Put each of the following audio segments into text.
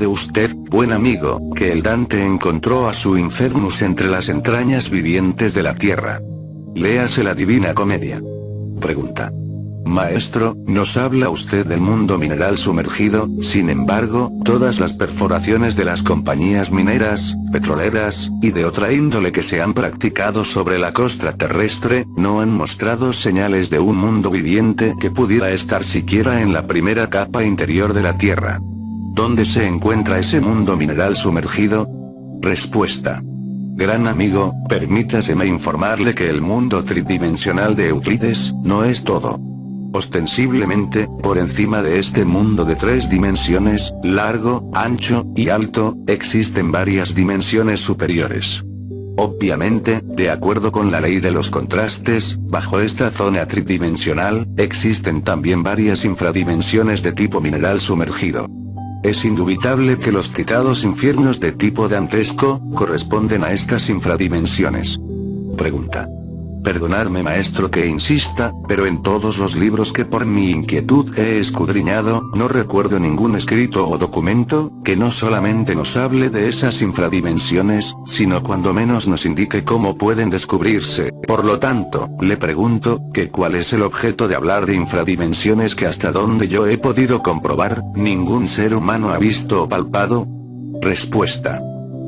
¿Sabe usted, buen amigo, que el Dante encontró a su Infernus entre las entrañas vivientes de la tierra? Léase la Divina Comedia. Pregunta. Maestro, nos habla usted del mundo mineral sumergido, sin embargo, todas las perforaciones de las compañías mineras, petroleras, y de otra índole que se han practicado sobre la costa terrestre, no han mostrado señales de un mundo viviente que pudiera estar siquiera en la primera capa interior de la Tierra. ¿Dónde se encuentra ese mundo mineral sumergido? Respuesta. Gran amigo, permítaseme informarle que el mundo tridimensional de Euclides no es todo. Ostensiblemente, por encima de este mundo de 3 dimensiones, largo, ancho, y alto, existen varias dimensiones superiores. Obviamente, de acuerdo con la ley de los contrastes, bajo esta zona tridimensional, existen también varias infradimensiones de tipo mineral sumergido. Es indubitable que los citados infiernos de tipo dantesco, corresponden a estas infradimensiones. Pregunta. Perdonadme maestro que insista, pero en todos los libros que por mi inquietud he escudriñado, no recuerdo ningún escrito o documento, que no solamente nos hable de esas infradimensiones, sino cuando menos nos indique cómo pueden descubrirse. Por lo tanto, le pregunto, que ¿cuál es el objeto de hablar de infradimensiones que hasta donde yo he podido comprobar, ningún ser humano ha visto o palpado? Respuesta.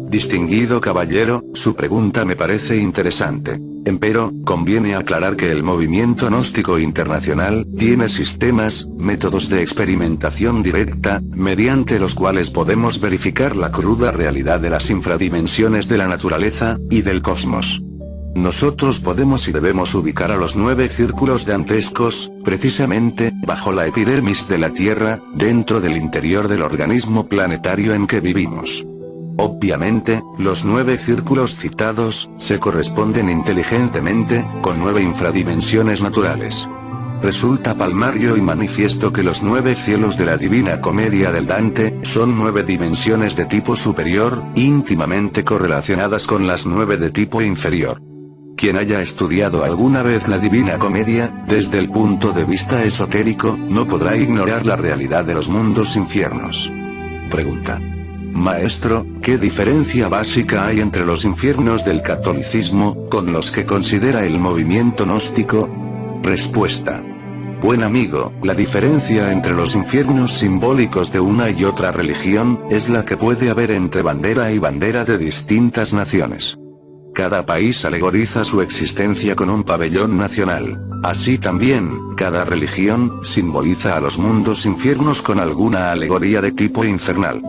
Distinguido caballero, su pregunta me parece interesante. Empero, conviene aclarar que el movimiento gnóstico internacional tiene sistemas, métodos de experimentación directa, mediante los cuales podemos verificar la cruda realidad de las infradimensiones de la naturaleza y del cosmos. Nosotros podemos y debemos ubicar a los 9 círculos dantescos, precisamente, bajo la epidermis de la Tierra, dentro del interior del organismo planetario en que vivimos. Obviamente, los 9 círculos citados, se corresponden inteligentemente, con 9 infradimensiones naturales. Resulta palmario y manifiesto que los 9 cielos de la Divina Comedia del Dante, son 9 dimensiones de tipo superior, íntimamente correlacionadas con las 9 de tipo inferior. Quien haya estudiado alguna vez la Divina Comedia, desde el punto de vista esotérico, no podrá ignorar la realidad de los mundos infiernos. Pregunta. Maestro, ¿qué diferencia básica hay entre los infiernos del catolicismo, con los que considera el movimiento gnóstico? Respuesta. Buen amigo, la diferencia entre los infiernos simbólicos de una y otra religión, es la que puede haber entre bandera y bandera de distintas naciones. Cada país alegoriza su existencia con un pabellón nacional. Así también, cada religión, simboliza a los mundos infiernos con alguna alegoría de tipo infernal.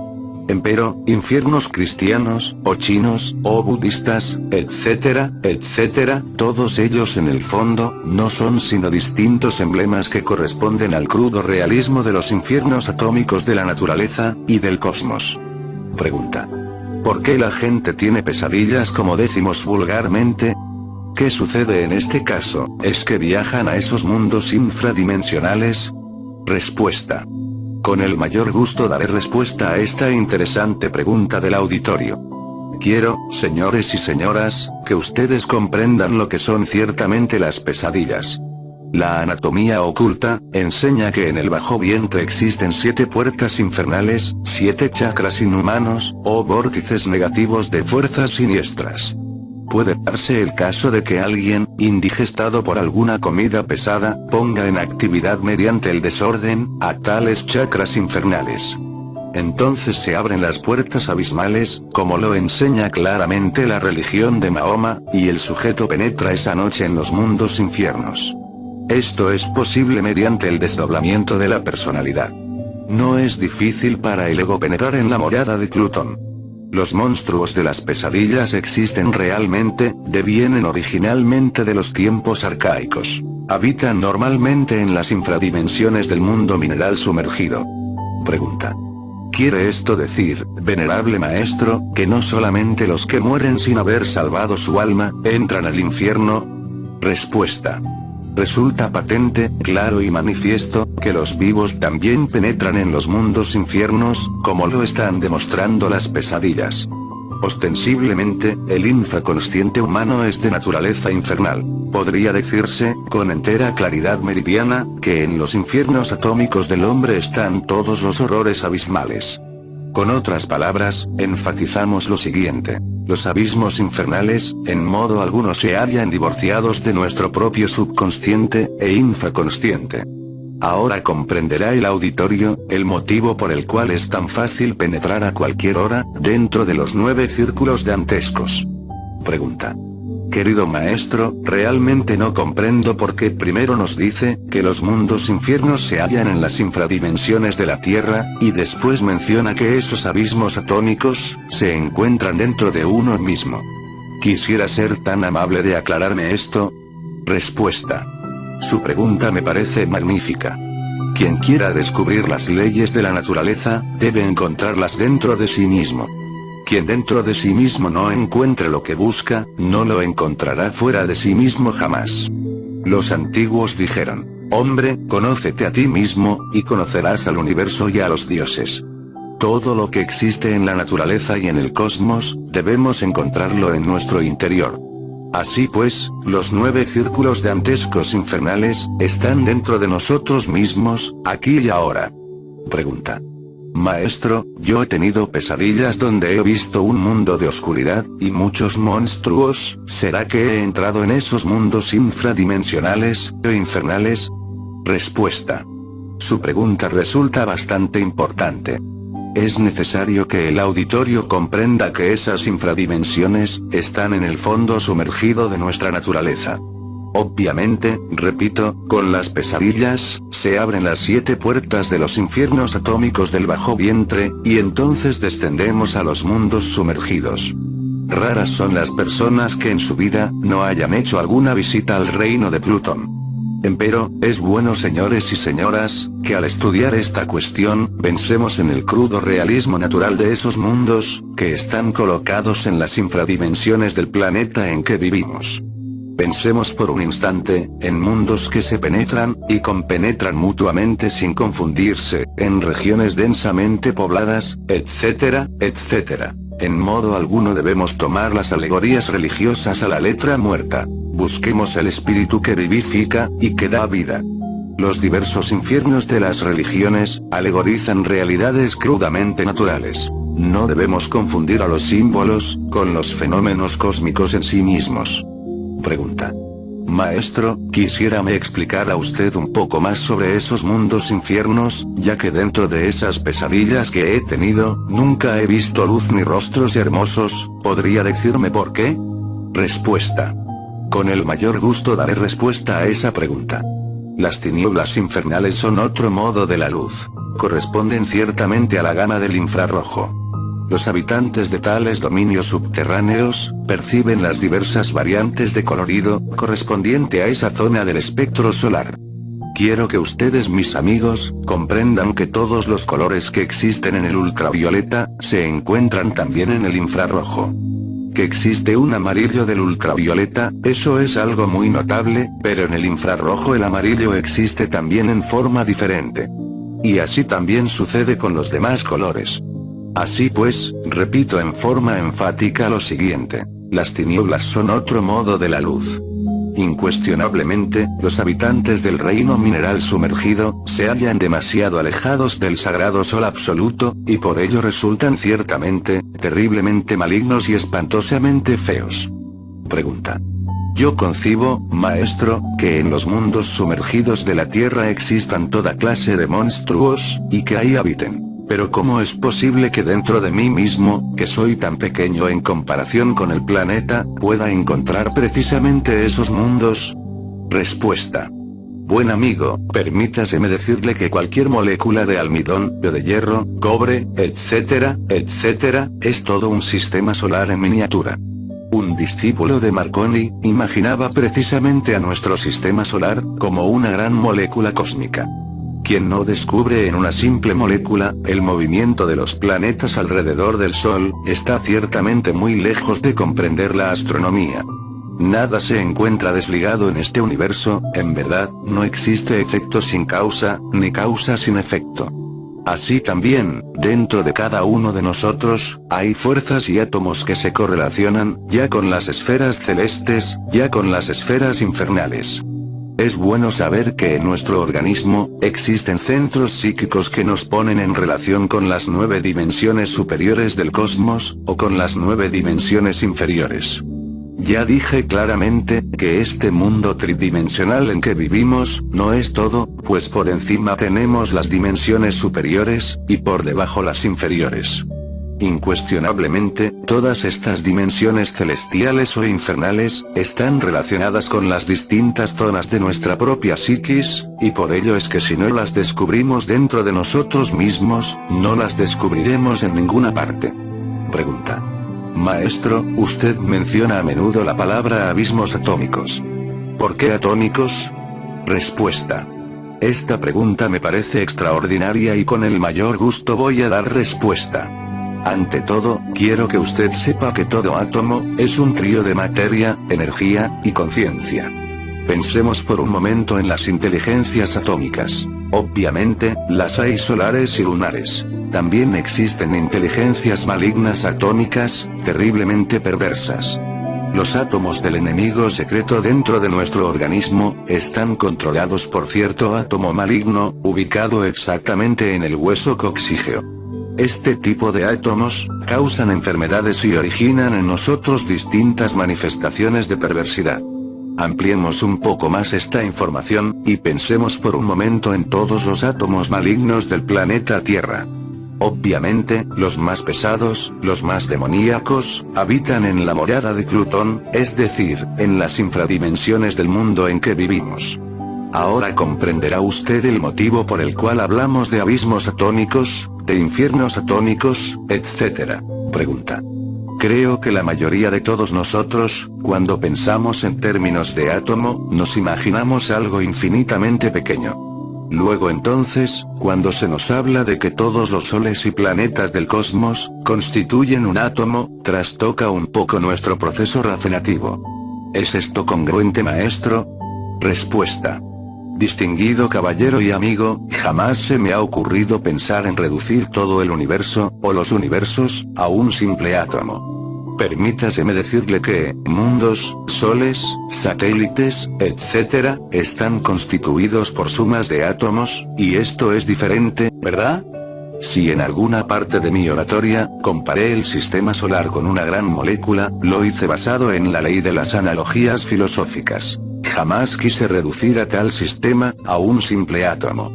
Empero, infiernos cristianos, o chinos, o budistas, etcétera, etcétera, todos ellos en el fondo, no son sino distintos emblemas que corresponden al crudo realismo de los infiernos atómicos de la naturaleza, y del cosmos. Pregunta. ¿Por qué la gente tiene pesadillas como decimos vulgarmente? ¿Qué sucede en este caso? ¿Es que viajan a esos mundos infradimensionales? Respuesta. Con el mayor gusto daré respuesta a esta interesante pregunta del auditorio. Quiero, señores y señoras, que ustedes comprendan lo que son ciertamente las pesadillas. La anatomía oculta, enseña que en el bajo vientre existen 7 puertas infernales, 7 chakras inhumanos, o vórtices negativos de fuerzas siniestras. Puede darse el caso de que alguien, indigestado por alguna comida pesada, ponga en actividad mediante el desorden, a tales chakras infernales. Entonces se abren las puertas abismales, como lo enseña claramente la religión de Mahoma, y el sujeto penetra esa noche en los mundos infiernos. Esto es posible mediante el desdoblamiento de la personalidad. No es difícil para el ego penetrar en la morada de Plutón. Los monstruos de las pesadillas existen realmente, devienen originalmente de los tiempos arcaicos. Habitan normalmente en las infradimensiones del mundo mineral sumergido. Pregunta. ¿Quiere esto decir, venerable maestro, que no solamente los que mueren sin haber salvado su alma, entran al infierno? Respuesta. Resulta patente, claro y manifiesto, que los vivos también penetran en los mundos infiernos, como lo están demostrando las pesadillas. Ostensiblemente, el infraconsciente humano es de naturaleza infernal. Podría decirse, con entera claridad meridiana, que en los infiernos atómicos del hombre están todos los horrores abismales. Con otras palabras, enfatizamos lo siguiente. Los abismos infernales, en modo alguno se hallan divorciados de nuestro propio subconsciente e infraconsciente. Ahora comprenderá el auditorio, el motivo por el cual es tan fácil penetrar a cualquier hora, dentro de los 9 círculos dantescos. Pregunta. Querido maestro, realmente no comprendo por qué primero nos dice, que los mundos infiernos se hallan en las infradimensiones de la Tierra, y después menciona que esos abismos atómicos, se encuentran dentro de uno mismo. ¿Quisiera ser tan amable de aclararme esto? Respuesta. Su pregunta me parece magnífica. Quien quiera descubrir las leyes de la naturaleza, debe encontrarlas dentro de sí mismo. Quien dentro de sí mismo no encuentre lo que busca, no lo encontrará fuera de sí mismo jamás. Los antiguos dijeron, hombre, conócete a ti mismo, y conocerás al universo y a los dioses. Todo lo que existe en la naturaleza y en el cosmos, debemos encontrarlo en nuestro interior. Así pues, los 9 círculos dantescos infernales, están dentro de nosotros mismos, aquí y ahora. Pregunta. Maestro, yo he tenido pesadillas donde he visto un mundo de oscuridad, y muchos monstruos, ¿será que he entrado en esos mundos infradimensionales, o infernales? Respuesta. Su pregunta resulta bastante importante. Es necesario que el auditorio comprenda que esas infradimensiones, están en el fondo sumergido de nuestra naturaleza. Obviamente, repito, con las pesadillas, se abren las 7 puertas de los infiernos atómicos del bajo vientre, y entonces descendemos a los mundos sumergidos. Raras son las personas que en su vida, no hayan hecho alguna visita al reino de Plutón. Empero, es bueno señores y señoras, que al estudiar esta cuestión, pensemos en el crudo realismo natural de esos mundos, que están colocados en las infradimensiones del planeta en que vivimos. Pensemos por un instante, en mundos que se penetran, y compenetran mutuamente sin confundirse, en regiones densamente pobladas, etcétera, etcétera. En modo alguno debemos tomar las alegorías religiosas a la letra muerta. Busquemos el espíritu que vivifica, y que da vida. Los diversos infiernos de las religiones, alegorizan realidades crudamente naturales. No debemos confundir a los símbolos, con los fenómenos cósmicos en sí mismos. Pregunta. Maestro, quisiera me explicara usted un poco más sobre esos mundos infiernos, ya que dentro de esas pesadillas que he tenido, nunca he visto luz ni rostros hermosos, ¿podría decirme por qué? Respuesta. Con el mayor gusto daré respuesta a esa pregunta. Las tinieblas infernales son otro modo de la luz. Corresponden ciertamente a la gama del infrarrojo. Los habitantes de tales dominios subterráneos, perciben las diversas variantes de colorido, correspondiente a esa zona del espectro solar. Quiero que ustedes, mis amigos, comprendan que todos los colores que existen en el ultravioleta, se encuentran también en el infrarrojo. Que existe un amarillo del ultravioleta, eso es algo muy notable, pero en el infrarrojo el amarillo existe también en forma diferente. Y así también sucede con los demás colores. Así pues, repito en forma enfática lo siguiente. Las tinieblas son otro modo de la luz. Incuestionablemente, los habitantes del reino mineral sumergido, se hallan demasiado alejados del sagrado sol absoluto, y por ello resultan ciertamente, terriblemente malignos y espantosamente feos. Pregunta. Yo concibo, maestro, que en los mundos sumergidos de la Tierra existan toda clase de monstruos, y que ahí habiten. Pero ¿cómo es posible que dentro de mí mismo, que soy tan pequeño en comparación con el planeta, pueda encontrar precisamente esos mundos? Respuesta. Buen amigo, permítaseme decirle que cualquier molécula de almidón, o de hierro, cobre, etcétera, etcétera, es todo un sistema solar en miniatura. Un discípulo de Marconi, imaginaba precisamente a nuestro sistema solar, como una gran molécula cósmica. Quien no descubre en una simple molécula, el movimiento de los planetas alrededor del Sol, está ciertamente muy lejos de comprender la astronomía. Nada se encuentra desligado en este universo, en verdad, no existe efecto sin causa, ni causa sin efecto. Así también, dentro de cada uno de nosotros, hay fuerzas y átomos que se correlacionan, ya con las esferas celestes, ya con las esferas infernales. Es bueno saber que en nuestro organismo, existen centros psíquicos que nos ponen en relación con las 9 dimensiones superiores del cosmos, o con las 9 dimensiones inferiores. Ya dije claramente, que este mundo tridimensional en que vivimos, no es todo, pues por encima tenemos las dimensiones superiores, y por debajo las inferiores. Incuestionablemente, todas estas dimensiones celestiales o infernales, están relacionadas con las distintas zonas de nuestra propia psiquis, y por ello es que si no las descubrimos dentro de nosotros mismos, no las descubriremos en ninguna parte. Pregunta. Maestro, usted menciona a menudo la palabra abismos atómicos. ¿Por qué atómicos? Respuesta. Esta pregunta me parece extraordinaria y con el mayor gusto voy a dar respuesta. Ante todo, quiero que usted sepa que todo átomo, es un trío de materia, energía, y conciencia. Pensemos por un momento en las inteligencias atómicas. Obviamente, las hay solares y lunares. También existen inteligencias malignas atómicas, terriblemente perversas. Los átomos del enemigo secreto dentro de nuestro organismo, están controlados por cierto átomo maligno, ubicado exactamente en el hueso coxígeo. Este tipo de átomos, causan enfermedades y originan en nosotros distintas manifestaciones de perversidad. Ampliemos un poco más esta información, y pensemos por un momento en todos los átomos malignos del planeta Tierra. Obviamente, los más pesados, los más demoníacos, habitan en la morada de Plutón, es decir, en las infradimensiones del mundo en que vivimos. Ahora comprenderá usted el motivo por el cual hablamos de abismos atómicos, de infiernos atómicos, etc. Pregunta. Creo que la mayoría de todos nosotros, cuando pensamos en términos de átomo, nos imaginamos algo infinitamente pequeño. Luego entonces, cuando se nos habla de que todos los soles y planetas del cosmos, constituyen un átomo, trastoca un poco nuestro proceso razonativo. ¿Es esto congruente, maestro? Respuesta. Distinguido caballero y amigo, jamás se me ha ocurrido pensar en reducir todo el universo, o los universos, a un simple átomo. Permítaseme decirle que, mundos, soles, satélites, etc., están constituidos por sumas de átomos, y esto es diferente, ¿verdad? Si en alguna parte de mi oratoria, comparé el sistema solar con una gran molécula, lo hice basado en la ley de las analogías filosóficas. Jamás quise reducir a tal sistema, a un simple átomo.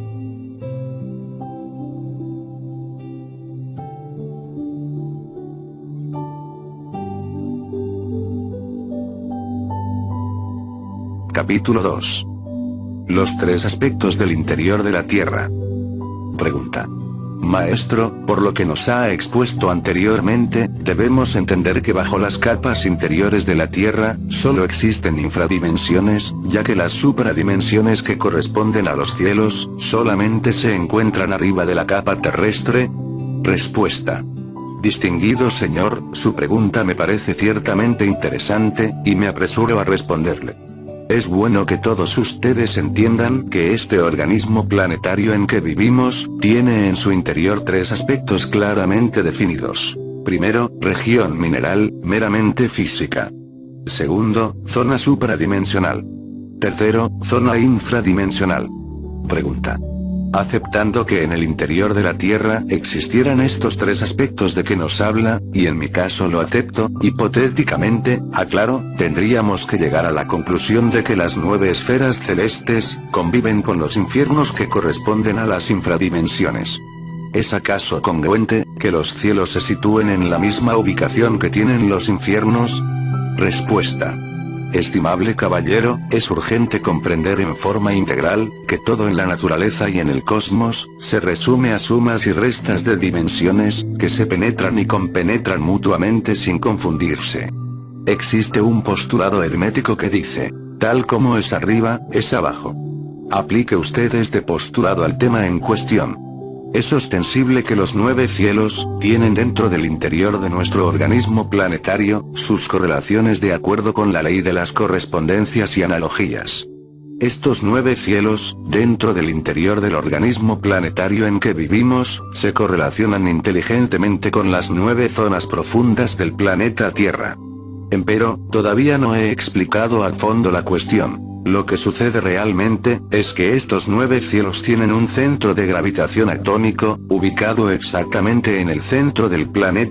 Capítulo 2. Los 3 aspectos del interior de la Tierra. Pregunta. Maestro, por lo que nos ha expuesto anteriormente, debemos entender que bajo las capas interiores de la Tierra, solo existen infradimensiones, ya que las supradimensiones que corresponden a los cielos, solamente se encuentran arriba de la capa terrestre. Respuesta. Distinguido señor, su pregunta me parece ciertamente interesante, y me apresuro a responderle. Es bueno que todos ustedes entiendan que este organismo planetario en que vivimos, tiene en su interior 3 aspectos claramente definidos. Primero, región mineral, meramente física. Segundo, zona supradimensional. Tercero, zona infradimensional. Pregunta. Aceptando que en el interior de la Tierra existieran estos 3 aspectos de que nos habla, y en mi caso lo acepto, hipotéticamente, aclaro, tendríamos que llegar a la conclusión de que las 9 esferas celestes, conviven con los infiernos que corresponden a las infradimensiones. ¿Es acaso congruente, que los cielos se sitúen en la misma ubicación que tienen los infiernos? Respuesta. Estimable caballero, es urgente comprender en forma integral, que todo en la naturaleza y en el cosmos, se resume a sumas y restas de dimensiones, que se penetran y compenetran mutuamente sin confundirse. Existe un postulado hermético que dice, tal como es arriba, es abajo. Aplique usted este postulado al tema en cuestión. Es ostensible que los 9 cielos, tienen dentro del interior de nuestro organismo planetario, sus correlaciones de acuerdo con la ley de las correspondencias y analogías. Estos 9 cielos, dentro del interior del organismo planetario en que vivimos, se correlacionan inteligentemente con las 9 zonas profundas del planeta Tierra. Empero, todavía no he explicado a fondo la cuestión. Lo que sucede realmente, es que estos 9 cielos tienen un centro de gravitación atómico, ubicado exactamente en el centro del planeta,